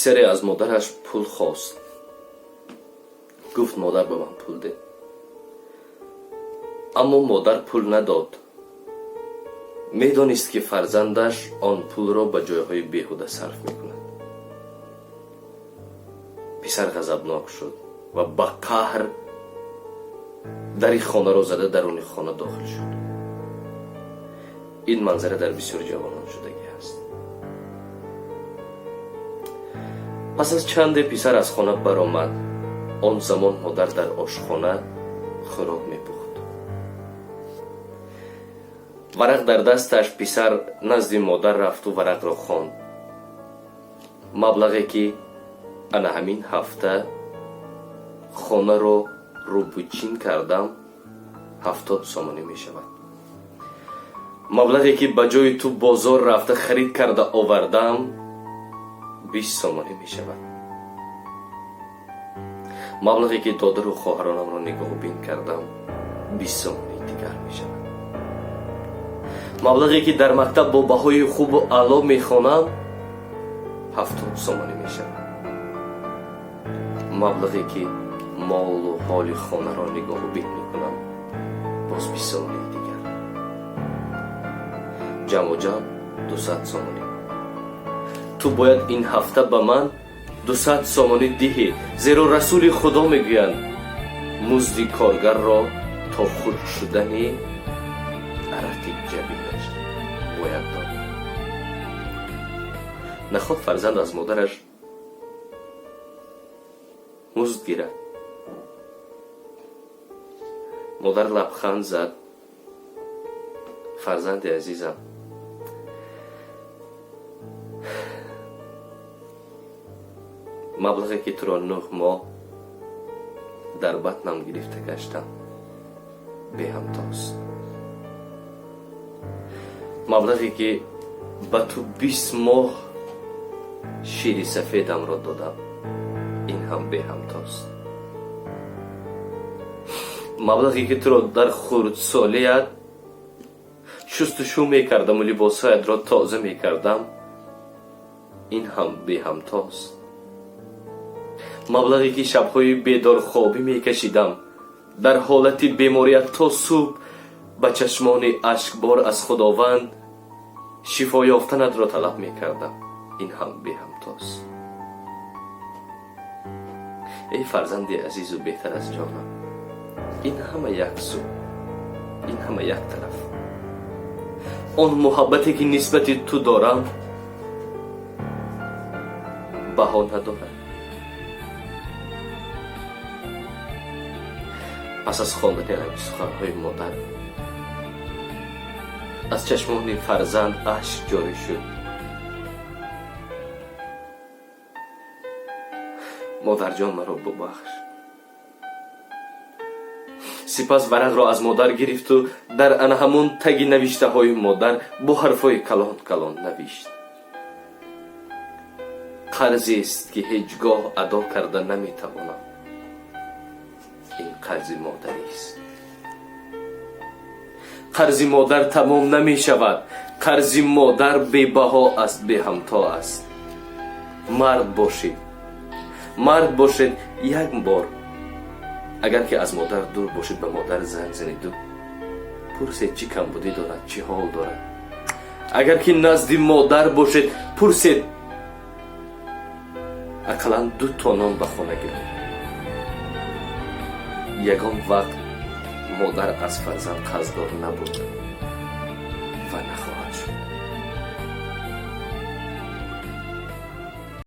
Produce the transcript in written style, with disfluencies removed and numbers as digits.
писаре аз модараш пул хост. гуфт модар ба ман пул де. аммо модар пул надод. медонист ки фарзандаш он пулро ба ҷойҳои беҳуда сарф мекунад. писар ғазабнок шуд ва ба қаҳр дари хонаро зада даруни хона дохил шуд. ин манзара дар бисёри ҷавонон шудагӣ аст. пас аз чанде писар аз хона баромад. он замон модар дар ошхона хӯрок мепухт. варақ дар дасташ писар назди модар рафту варақро хонд. маблағе ки ана ҳамин ҳафта хонаро рӯбучин кардам 70 сомонӣ мешавад. маблағе ки ба ҷои ту бозор рафта харид карда овардам 20 сомонӣ мешавад. маблағе ки додару хоҳаронамро нигоҳубин кардам 20 сомонӣ дигар мешавад. маблағе ки дар мактаб бо баҳои хубу аъло мехонам 70 сомонӣ мешавад. маблағе ки молу ҳоли хонаро нигоҳубин мекунам боз 20 сомонӣ дигар. ҷамъоҷамъ 200 сомонӣ. ту бояд ин ҳафта ба ман 200 сомонӣ диҳӣ, зеро расули худо мегӯянд музди коргарро то хушк шудани арақи ҷабинаш бояд дод. нахоҳ фарзанд аз модараш музд гирад. модар лабханд зад. фарзанди азизам, маблағе ки туро 9 моҳ дар батнам гирифта гаштам беҳамтост. маблағе ки ба ту 20 моҳ шири сафедамро додам, ин ҳам беҳамтост. маблағе ки туро дар хурдсолият шустушӯ мекардаму либосҳоятро тоза мекардам, ин ҳам беҳамтост. маблағе ки шабҳои бедорхобӣ мекашидам, дар ҳолати беморият то субҳ ба чашмони ашкбор аз худованд шифо ёфтанатро талаб мекардам, ин ҳам беҳамтост. эй фарзанди азизу беҳтар аз ҷонам, ин ҳама як су, ин ҳама як тараф. он муҳаббате ки нисбати ту дорам баҳо надорад. пас аз хондани ҳамин суханҳои модар аз чашмони фарзанд ашк ҷорӣ шуд. модарҷон, маро бубахш. сипас варақро аз модар гирифту дар ана ҳамон таги навиштаҳои модар бо ҳарфҳои калон калон навишт. қарзест ки ҳеҷ гоҳ адо карда наметавонам. ин қарзи модарист. қарзи модар тамом намешавад. қарзи модар бебаҳо аст, беҳамто аст. мард бошед, мард бошед. як бор агар ки аз модар дур бошед, ба модар занг занеду пурсед чӣ камбудӣ дорад, чӣ ҳол дорад. агар ки назди модар бошед, пурсед ақаллан 2 тонон ба хона гирад. ягон вақт модар аз фарзанд қарздор набуд ва нахоҳад шуд.